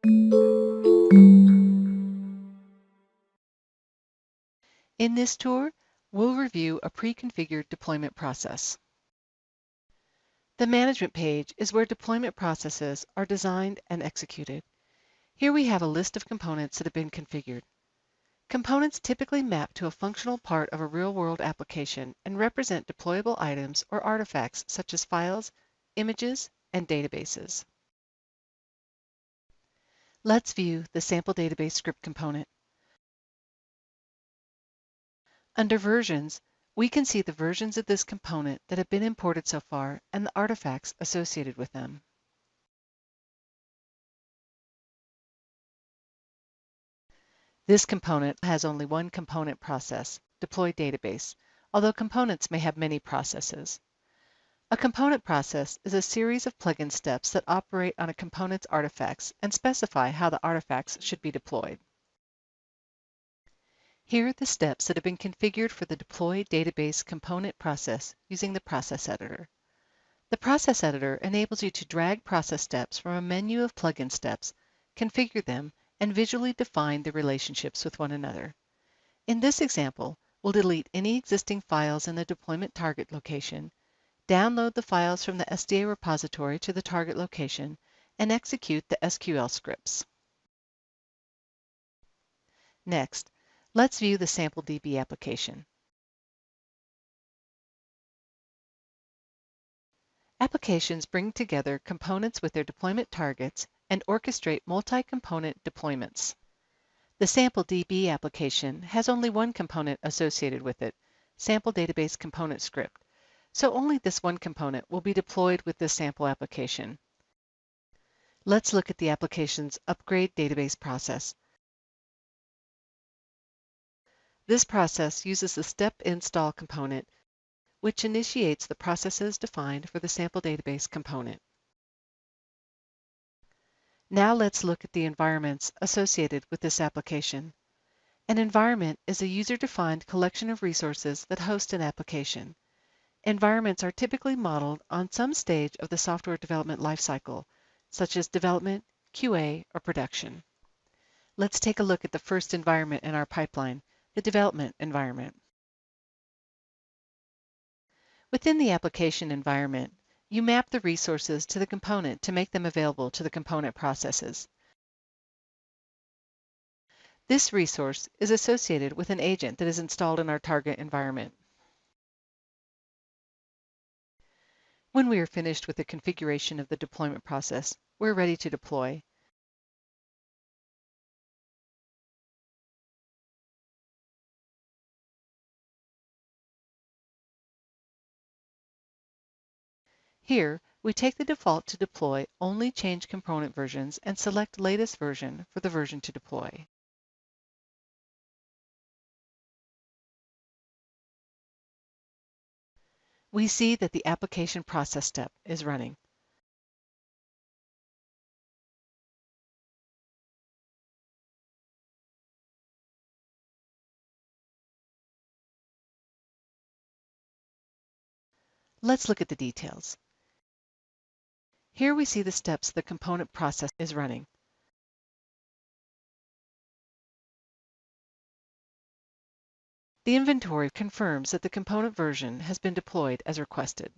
In this tour, we'll review a pre-configured deployment process. The management page is where deployment processes are designed and executed. Here we have a list of components that have been configured. Components typically map to a functional part of a real-world application and represent deployable items or artifacts such as files, images, and databases. Let's view the sample database script component. Under versions, we can see the versions of this component that have been imported so far and the artifacts associated with them. This component has only one component process, deploy database, although components may have many processes. A component process is a series of plugin steps that operate on a component's artifacts and specify how the artifacts should be deployed. Here are the steps that have been configured for the deploy database component process using the process editor. The process editor enables you to drag process steps from a menu of plugin steps, configure them, and visually define the relationships with one another. In this example, we'll delete any existing files in the deployment target location, download the files from the SDA repository to the target location, and execute the SQL scripts. Next, let's view the sample DB application. Applications bring together components with their deployment targets and orchestrate multi-component deployments. The sample DB application has only one component associated with it, sample database component script, so only this one component will be deployed with this sample application. Let's look at the application's upgrade database process. This process uses the step install component, which initiates the processes defined for the sample database component. Now let's look at the environments associated with this application. An environment is a user-defined collection of resources that host an application. Environments are typically modeled on some stage of the software development lifecycle, such as development, QA, or production. Let's take a look at the first environment in our pipeline, the development environment. Within the application environment, you map the resources to the component to make them available to the component processes. This resource is associated with an agent that is installed in our target environment. When we are finished with the configuration of the deployment process, we're ready to deploy. Here, we take the default to deploy only change component versions and select latest version for the version to deploy. We see that the application process step is running. Let's look at the details. Here we see the steps the component process is running. The inventory confirms that the component version has been deployed as requested.